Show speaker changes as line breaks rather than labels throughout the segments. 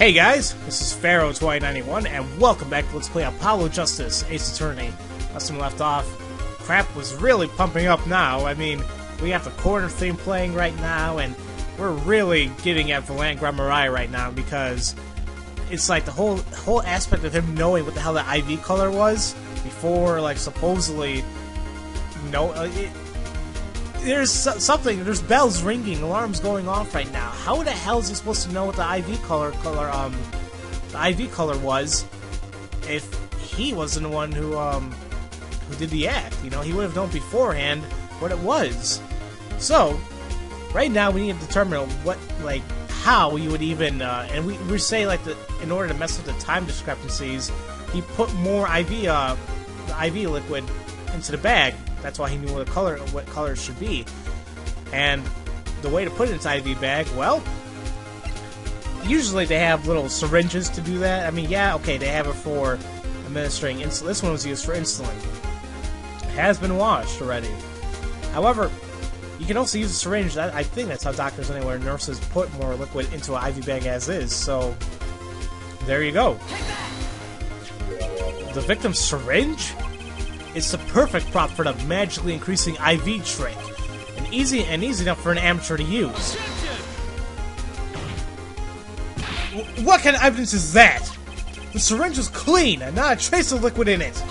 Hey guys, this is Pharaoh 2091, and welcome back to Let's Play Apollo Justice Ace Attorney. Last time we left off, crap was really pumping up now. I mean, we have the corner theme playing right now, and we're really getting at Valant Gramarai right now, because it's like the whole aspect of him knowing what the hell the IV color was before, like, supposedly, there's bells ringing, alarms going off right now. How the hell is he supposed to know what the IV color was if he wasn't the one who did the act? You know, he would have known beforehand what it was. So, right now we need to determine how you would even, and we say in order to mess with the time discrepancies, he put more IV liquid into the bag. That's why he knew what color it should be. And the way to put it into IV bag, well, usually they have little syringes to do that. I mean, yeah, okay, they have it for administering insulin. This one was used for insulin. It has been washed already. However, you can also use a syringe. I think that's how doctors anywhere, nurses put more liquid into an IV bag as is. So, there you go. The victim's syringe? It's the perfect prop for the magically increasing IV trick, and easy enough for an amateur to use. What kind of evidence is that? The syringe is clean and not a trace of liquid in it.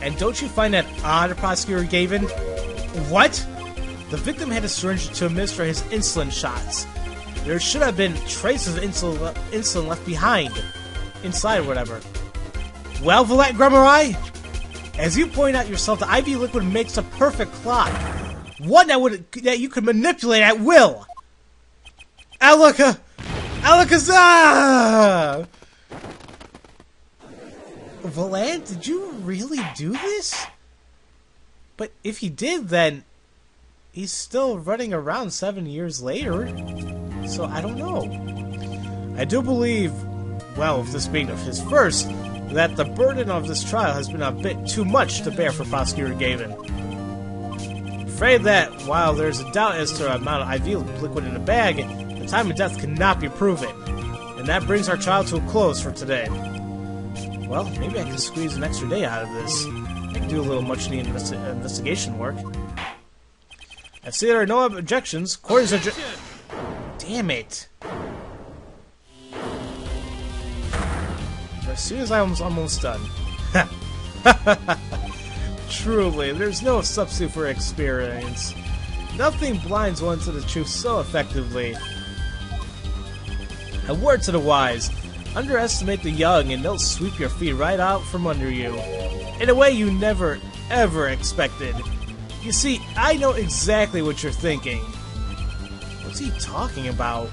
And don't you find that odd, Prosecutor Gavin? What? The victim had a syringe to administer his insulin shots. There should have been traces of insulin left behind, inside or whatever. Well, Valant Gramarai, as you point out yourself, the IV liquid makes a perfect clock. One that you could manipulate at will. Alakazam! Valant, did you really do this? But if he did, then he's still running around 7 years later. So I don't know. I do believe, well, if this being his first, that the burden of this trial has been a bit too much to bear for Prosecutor Gavin. I'm afraid that, while there's a doubt as to the amount of IV liquid in the bag, the time of death cannot be proven. And that brings our trial to a close for today. Well, maybe I can squeeze an extra day out of this. I can do a little much-needed investigation work. I see there are no objections. Court is adjourned. Damn it. As soon as I was almost done. Truly, there's no substitute for experience. Nothing blinds one to the truth so effectively. A word to the wise. Underestimate the young and they'll sweep your feet right out from under you. In a way you never, ever expected. You see, I know exactly what you're thinking. What's he talking about?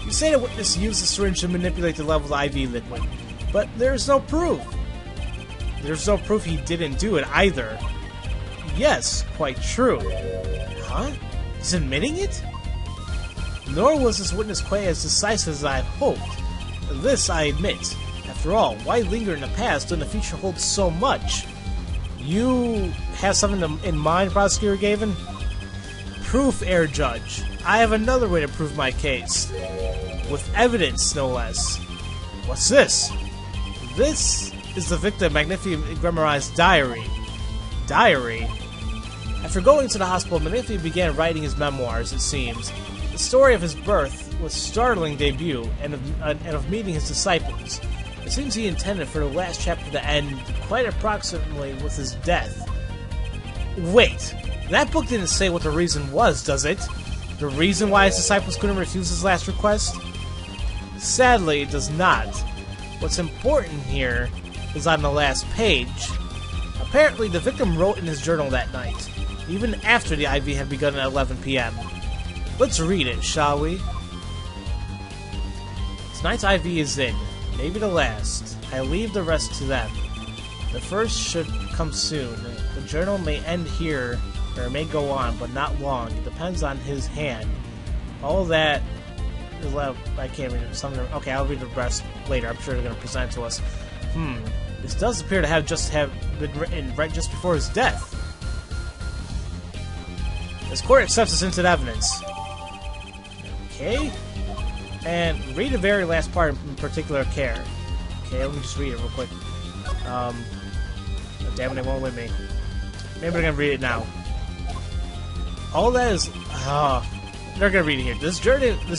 You say the witness used the syringe to manipulate the level of IV liquid. But there's no proof. There's no proof he didn't do it either. Yes, quite true. Huh? He's admitting it? Nor was this witness quite as decisive as I had hoped. This I admit. After all, why linger in the past when the future holds so much? You have something in mind, Prosecutor Gavin? Proof, Air Judge. I have another way to prove my case. With evidence, no less. What's this? This is the victim Magnifique Gramarai's diary. Diary? After going to the hospital, Magnifique began writing his memoirs, it seems. The story of his birth was startling debut, and of meeting his disciples. It seems he intended for the last chapter to end quite approximately with his death. Wait, that book didn't say what the reason was, does it? The reason why his disciples couldn't refuse his last request? Sadly, it does not. What's important here is on the last page. Apparently, the victim wrote in his journal that night, even after the IV had begun at 11 p.m. Let's read it, shall we? Tonight's IV is in, maybe the last. I leave the rest to them. The first should come soon. The journal may end here, or it may go on, but not long. It depends on his hand. All that... I can't read it. Okay, I'll read the rest later. I'm sure they're going to present it to us. This does appear to have been written right just before his death. This court accepts this into evidence. Okay. And read the very last part in particular care. Okay, let me just read it real quick. Oh, damn it, it won't let me. Maybe I'm gonna read it now. All that is... they're gonna read it here. This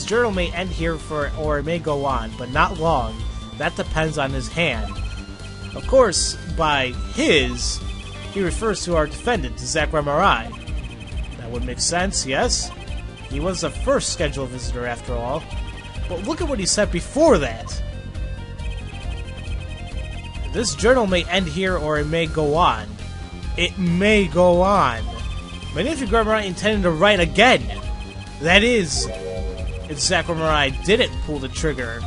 journal may end here or it may go on, but not long. That depends on his hand. Of course, by his, he refers to our defendant, Zachary. That would make sense, yes? He was the first scheduled visitor, after all. But look at what he said before that. This journal may end here or it may go on. It may go on. Magnificent Grammar intended to write again. That is, if Zachary didn't pull the trigger.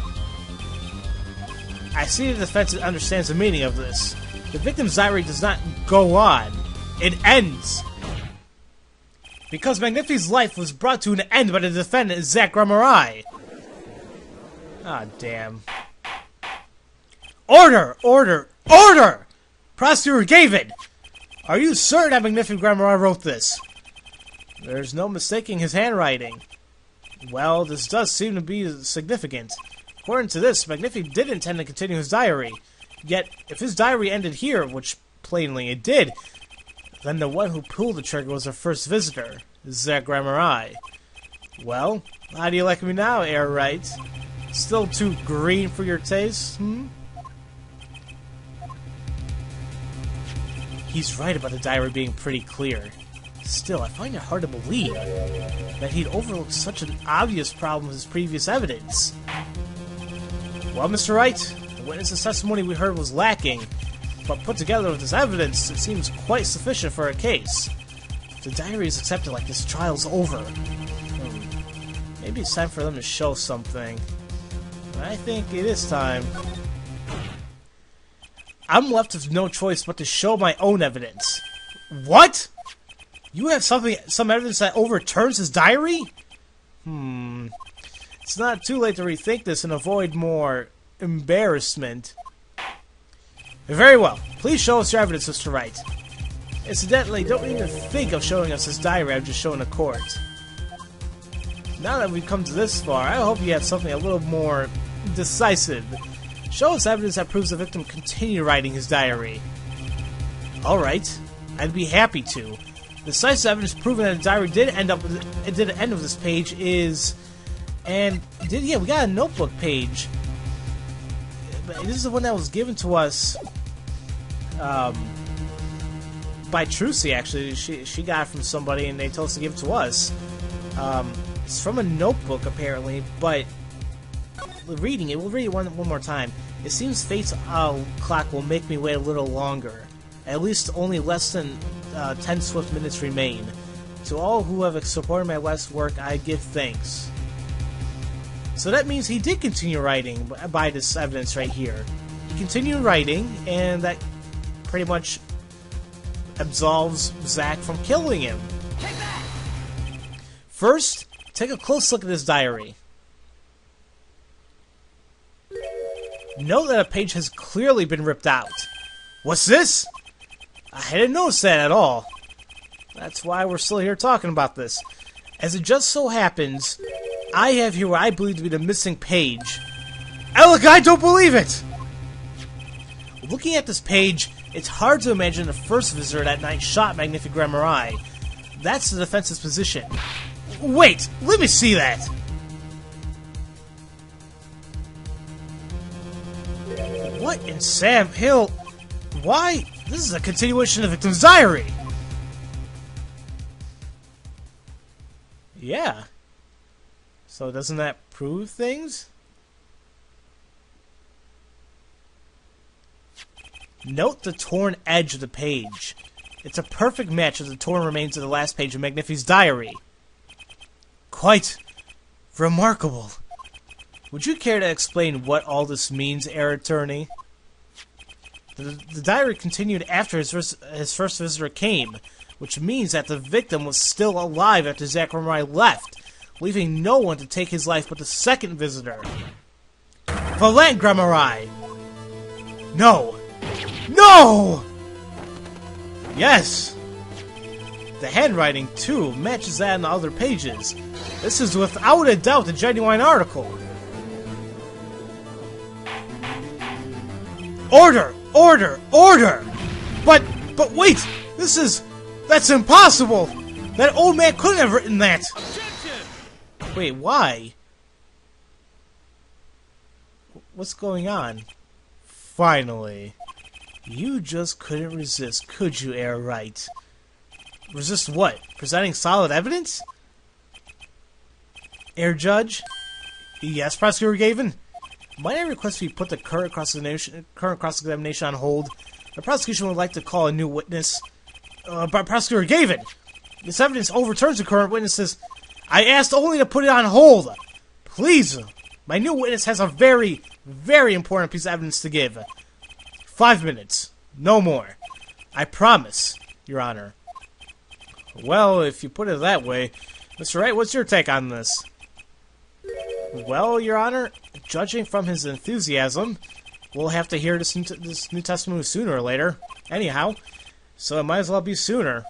I see the defense understands the meaning of this. The victim's diary does not go on. It ends. Because Magnifi's life was brought to an end by the defendant, Zachary. Ah, damn. Order! Order! Order! Prosecutor Gavin! Are you certain that Magnificent Grammar wrote this? There's no mistaking his handwriting. Well, this does seem to be significant. According to this, Magnifi did intend to continue his diary. Yet, if his diary ended here, which plainly it did, then the one who pulled the trigger was our first visitor, Zachary. Well, how do you like me now, Air Right? Still too green for your taste, He's right about the diary being pretty clear. Still, I find it hard to believe that he'd overlooked such an obvious problem with his previous evidence. Well, Mr. Wright, the witness's testimony we heard was lacking, but put together with this evidence, it seems quite sufficient for a case. If the diary is accepted like this trial's over, maybe it's time for them to show something. I think it is time. I'm left with no choice but to show my own evidence. What? You have some evidence that overturns his diary? It's not too late to rethink this and avoid more embarrassment. Very well. Please show us your evidence, Mr. Wright. Incidentally, don't even think of showing us this diary I've just shown the court. Now that we've come to this far, I hope you have something a little more decisive. Show us evidence that proves the victim continued writing his diary. Alright, I'd be happy to. Decisive evidence proving that the diary did end of this page is... we got a notebook page. But this is the one that was given to us by Trucy, actually. She got it from somebody and they told us to give it to us. It's from a notebook, apparently, but we'll read it one more time. It seems fate's clock will make me wait a little longer. At least only less than 10 swift minutes remain. To all who have supported my last work, I give thanks. So that means he did continue writing by this evidence right here. He continued writing, and that pretty much absolves Zach from killing him. First, take a close look at this diary. Note that a page has clearly been ripped out. What's this? I hadn't noticed that at all. That's why we're still here talking about this. As it just so happens, I have here what I believe to be the missing page. Alec, I don't believe it! Looking at this page, it's hard to imagine the first visitor that night shot Magnificent Grammar. That's the defense's position. Wait, let me see that! What in Sam Hill? Why? This is a continuation of the victim's diary! Yeah. So doesn't that prove things? Note the torn edge of the page. It's a perfect match of the torn remains of the last page of Magnifi's diary. Quite remarkable. Would you care to explain what all this means, Air Attorney? The diary continued after his first visitor came, which means that the victim was still alive after Zachary left, leaving no one to take his life but the second visitor. Valant Grammar! No! No! Yes! The handwriting, too, matches that on the other pages, This is without a doubt a genuine article. Order! Order! Order! But wait! That's impossible! That old man couldn't have written that! Objection! Wait, why? What's going on? Finally. You just couldn't resist, could you, Air Wright? Resist what? Presenting solid evidence? Air Judge? Yes, Prosecutor Gavin? Might I request we put the current cross-examination on hold? The prosecution would like to call a new witness. Prosecutor Gavin! This evidence overturns the current witnesses. I asked only to put it on hold. Please. My new witness has a very, very important piece of evidence to give. 5 minutes. No more. I promise, Your Honor. Well, if you put it that way, Mr. Wright, what's your take on this? Well, Your Honor, judging from his enthusiasm, we'll have to hear this new testimony sooner or later. Anyhow, so it might as well be sooner.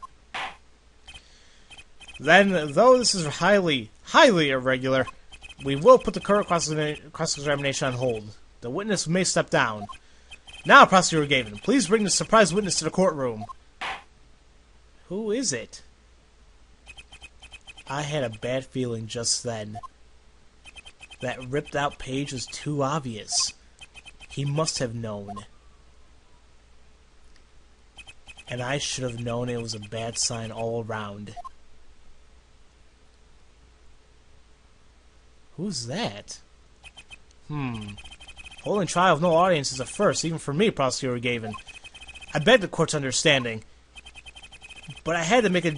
Then, though this is highly, highly irregular, we will put the current cross-examination on hold. The witness may step down. Now, Prosecutor Gavin, please bring the surprise witness to the courtroom. Who is it? I had a bad feeling just then. That ripped-out page was too obvious. He must have known. And I should have known it was a bad sign all around. Who's that? Holding trial with no audience is a first, even for me, Prosecutor Gavin. I beg the court's understanding. But I had to make a...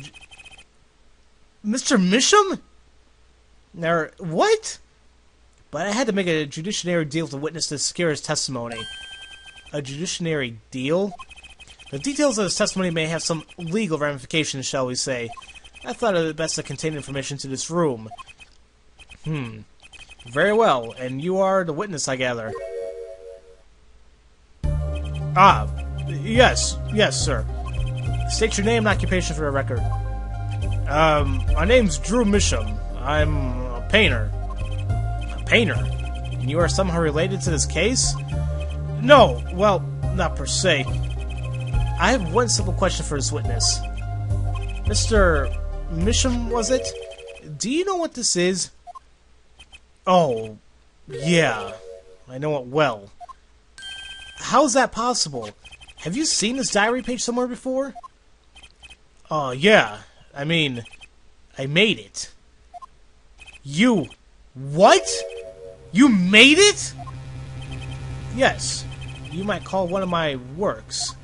Mr. Misham? What? But I had to make a judiciary deal with the witness to secure his testimony. A judiciary deal? The details of his testimony may have some legal ramifications, shall we say. I thought it best to contain information to this room. Very well, and you are the witness, I gather. Yes, sir. State your name and occupation for the record. My name's Drew Misham. I'm a painter. A painter? And you are somehow related to this case? No, well, not per se. I have one simple question for this witness. Mr. Misham, was it? Do you know what this is? Oh, yeah. I know it well. How's that possible? Have you seen this diary page somewhere before? Oh, yeah. I mean, I made it. You... What? You made it? Yes. You might call one of my works.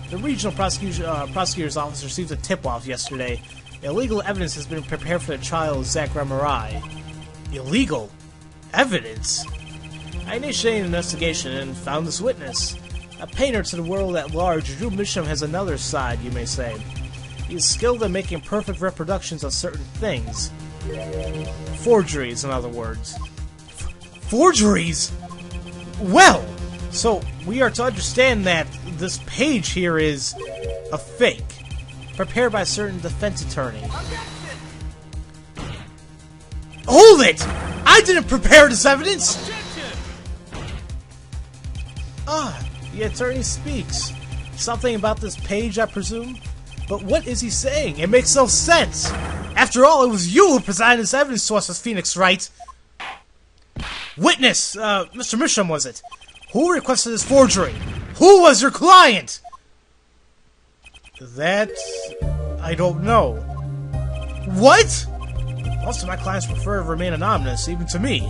The regional prosecutor's office received a tip-off yesterday. Illegal evidence has been prepared for the trial of Zach Ramarai. Illegal evidence? I initiated an investigation and found this witness. A painter to the world at large, Drew Misham has another side, you may say. He is skilled in making perfect reproductions of certain things. Forgeries, in other words. Forgeries? Well, so we are to understand that this page here is a fake, prepared by a certain defense attorney. Hold it! I didn't prepare this evidence! The attorney speaks. Something about this page, I presume? But what is he saying? It makes no sense! After all, it was you who presented this evidence to us as Phoenix, right? Witness! Mr. Misham, was it? Who requested this forgery? Who was your client? That... I don't know. What? Most of my clients prefer to remain anonymous, even to me.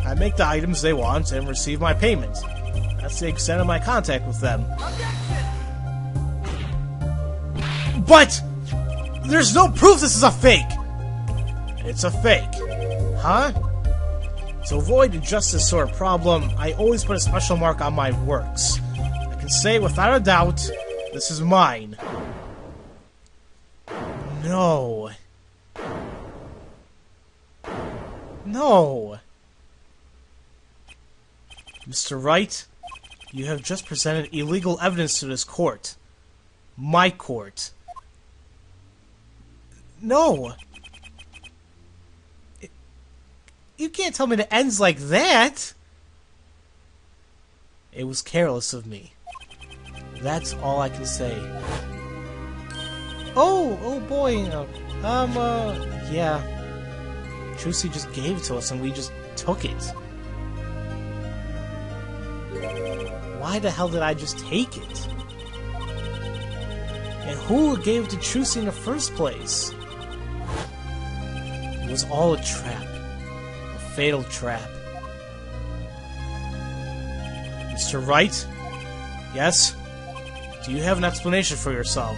I make the items they want and receive my payment. That's the extent of my contact with them. But! There's no proof this is a fake! It's a fake. Huh? To avoid just this sort of problem, I always put a special mark on my works. I can say without a doubt, this is mine. No. No. Mr. Wright, you have just presented illegal evidence to this court. My court. No. You can't tell me it ends like that! It was careless of me. That's all I can say. Oh boy, yeah. Trucy just gave it to us and we just took it. Why the hell did I just take it? And who gave it to Trucy in the first place? It was all a trap. A fatal trap. Mr. Wright? Yes? Do you have an explanation for yourself?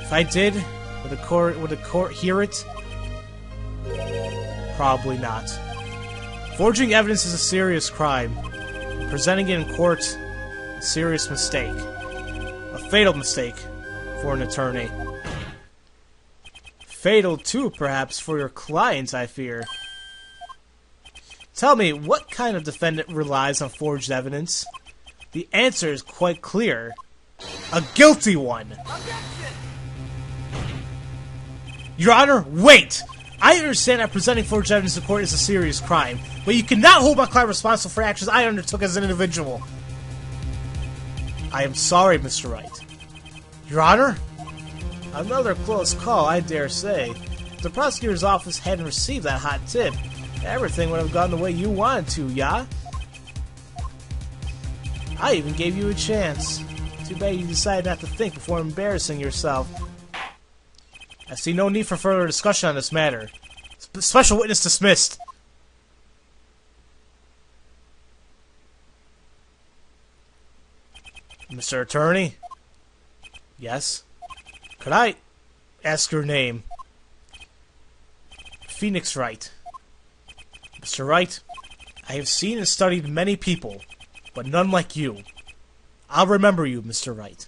If I did, would the court hear it? Probably not. Forging evidence is a serious crime. Presenting it in court, a serious mistake. A fatal mistake for an attorney. Fatal, too, perhaps, for your client, I fear. Tell me, what kind of defendant relies on forged evidence? The answer is quite clear. A guilty one! Your Honor, wait! I understand that presenting forged evidence in court is a serious crime, but you cannot hold my client responsible for actions I undertook as an individual. I am sorry, Mr. Wright. Your Honor? Another close call, I dare say. If the prosecutor's office hadn't received that hot tip, everything would have gone the way you wanted to, yeah? I even gave you a chance. Too bad you decided not to think before embarrassing yourself. I see no need for further discussion on this matter. Special witness dismissed. Mr. Attorney? Yes? Could I ask your name? Phoenix Wright. Mr. Wright, I have seen and studied many people, but none like you. I'll remember you, Mr. Wright.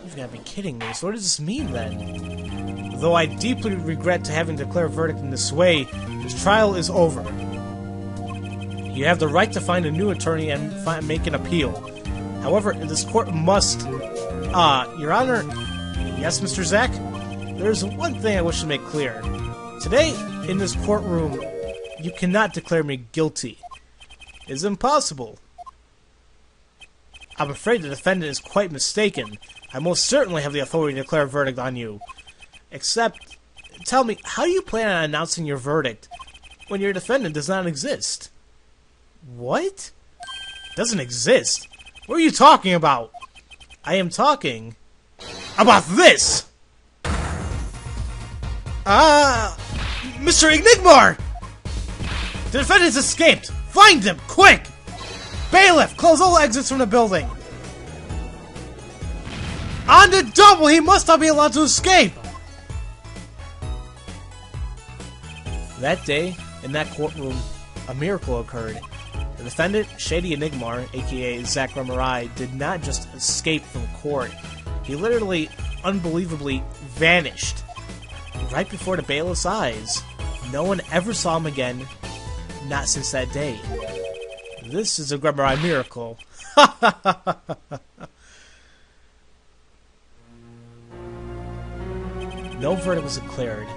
You've got to be kidding me. So what does this mean, then? Though I deeply regret to having declared a verdict in this way, this trial is over. You have the right to find a new attorney and make an appeal. However, this court must... Your Honor... Yes, Mr. Zack? There's one thing I wish to make clear. Today, in this courtroom, you cannot declare me guilty. It's impossible. I'm afraid the defendant is quite mistaken. I most certainly have the authority to declare a verdict on you. Except, tell me, how do you plan on announcing your verdict when your defendant does not exist? What? Doesn't exist? What are you talking about? I am talking about this! Mr. Enigmar! The defendant's escaped! Find him, quick! Bailiff, close all exits from the building! On the double, he must not be allowed to escape! That day, in that courtroom, a miracle occurred. The defendant, Shady Enigmar, aka Zack Ramarai, did not just escape from court. He literally, unbelievably, vanished. Right before the bailiff's eyes. No one ever saw him again, not since that day. This is a Ramarai miracle. No verdict was declared.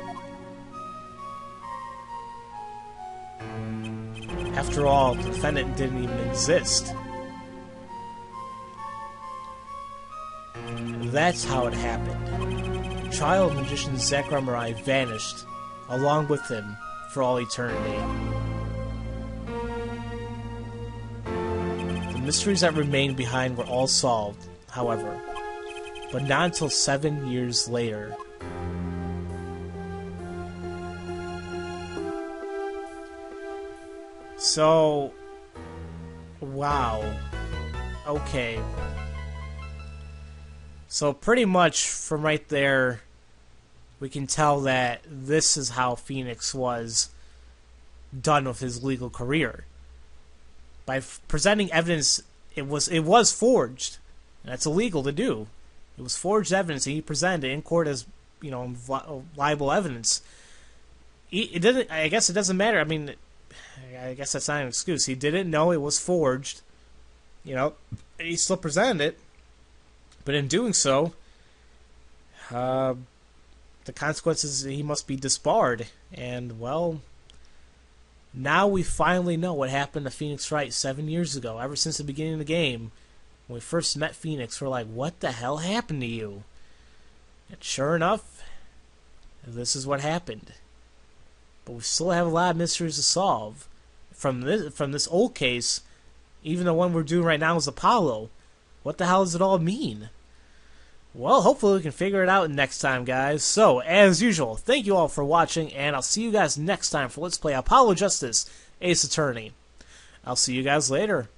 After all, the defendant didn't even exist. That's how it happened. Child magician Zack Ramarai vanished, along with him, for all eternity. The mysteries that remained behind were all solved, however, but not until 7 years later. So, wow. Okay. So pretty much from right there, we can tell that this is how Phoenix was done with his legal career. By presenting evidence, it was forged. And that's illegal to do. It was forged evidence, and he presented it in court as, you know, liable evidence. It doesn't. I guess it doesn't matter. I mean, I guess that's not an excuse. He didn't know it was forged. You know, he still presented it. But in doing so, the consequence is he must be disbarred. And, well, now we finally know what happened to Phoenix Wright 7 years ago. Ever since the beginning of the game, when we first met Phoenix, we're like, what the hell happened to you? And sure enough, this is what happened. But we still have a lot of mysteries to solve. From this old case, even the one we're doing right now is Apollo. What the hell does it all mean? Well, hopefully we can figure it out next time, guys. So, as usual, thank you all for watching, and I'll see you guys next time for Let's Play Apollo Justice, Ace Attorney. I'll see you guys later.